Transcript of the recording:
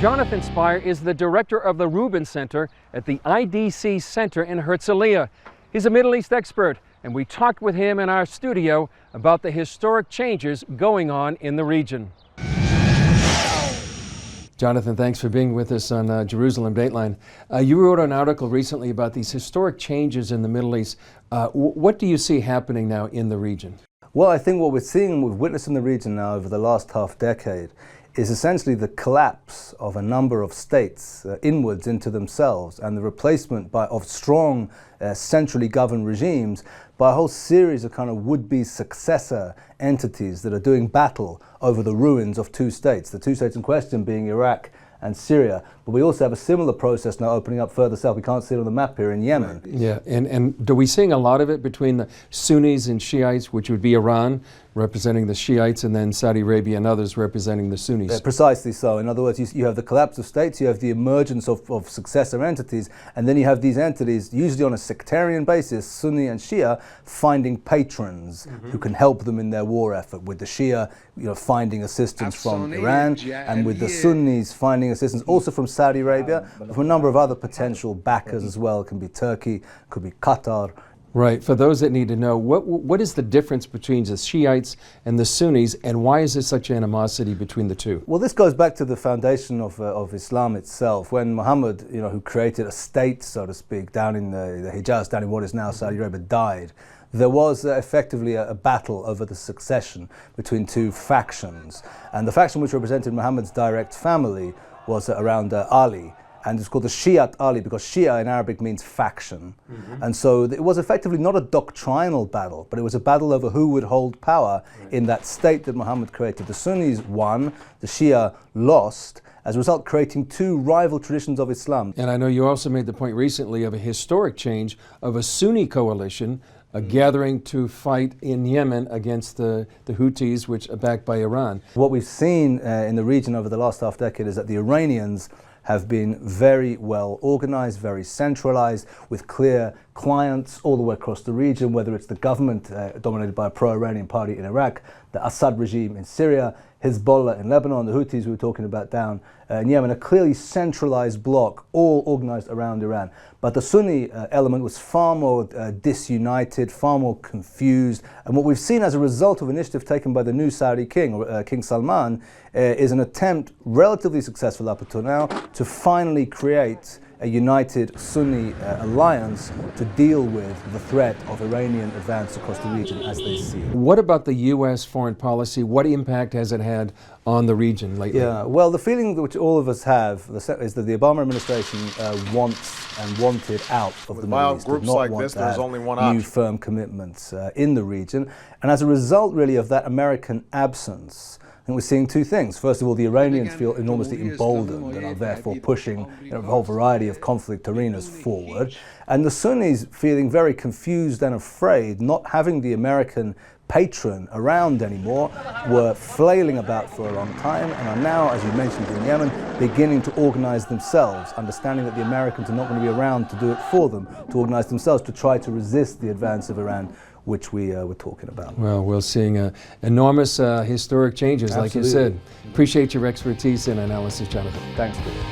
Jonathan Spire is the director of the Rubin Center at the IDC Center in Herzliya. He's a Middle East expert, and we talked with him in our studio about the historic changes going on in the region. Jonathan, thanks for being with us on Jerusalem Dateline. You wrote an article recently about these historic changes in the Middle East. What do you see happening now in the region? Well, I think what we're seeing, we've witnessed in the region now over the last half decade, is essentially the collapse of a number of states inwards into themselves, and the replacement of strong centrally governed regimes by a whole series of kind of would-be successor entities that are doing battle over the ruins of two states, the two states in question being Iraq and Syria. But we also have a similar process now opening up further south. We can't see it on the map here in Yemen. Yeah, and are we seeing a lot of it between the Sunnis and Shiites, which would be Iran representing the Shiites, and then Saudi Arabia and others representing the Sunnis? Precisely so. In other words, you have the collapse of states, you have the emergence of successor entities, and then you have these entities, usually on a sectarian basis, Sunni and Shia, finding patrons who can help them in their war effort, with the Shia finding assistance from Iran, and with the Sunnis finding assistance also from Saudi Arabia, but from a number of other potential backers as well. It can be Turkey, could be Qatar. Right. For those that need to know, what is the difference between the Shiites and the Sunnis, and why is there such animosity between the two? Well, this goes back to the foundation of Islam itself. When Muhammad, who created a state, so to speak, down in the Hijaz, down in what is now Saudi Arabia, died, there was effectively a battle over the succession between two factions. And the faction which represented Muhammad's direct family was around Ali. And it's called the Shi'at Ali because Shia in Arabic means faction. And so it was effectively not a doctrinal battle, but it was a battle over who would hold power in that state that Muhammad created. The Sunnis won, the Shia lost, as a result creating two rival traditions of Islam. And I know you also made the point recently of a historic change of a Sunni coalition gathering to fight in Yemen against the Houthis, which are backed by Iran. What we've seen in the region over the last half decade is that the Iranians have been very well organized, very centralized, with clear clients all the way across the region, whether it's the government dominated by a pro-Iranian party in Iraq, the Assad regime in Syria, Hezbollah in Lebanon, the Houthis we were talking about down in Yemen, a clearly centralized bloc, all organized around Iran. But the Sunni element was far more disunited, far more confused. And what we've seen as a result of initiative taken by the new Saudi king, King Salman, is an attempt, relatively successful up until now, to finally create a united Sunni alliance to deal with the threat of Iranian advance across the region as they see it. What about the U.S. foreign policy? What impact has it had on the region lately? Yeah, well, the feeling which all of us have is that the Obama administration wants and wanted out of the Middle East. Groups like this, there's only one option. New firm commitments in the region. And as a result, really, of that American absence, and we're seeing two things. First of all, the Iranians feel enormously emboldened and are therefore pushing a whole variety of conflict arenas forward. And the Sunnis feeling very confused and afraid, not having the American patron around anymore, were flailing about for a long time and are now, as you mentioned in Yemen, beginning to organize themselves, understanding that the Americans are not going to be around to do it for them, to organize themselves to try to resist the advance of Iran, which we were talking about. Well, we're seeing enormous historic changes, like you said. Appreciate your expertise and analysis, Jonathan. Thanks, Peter.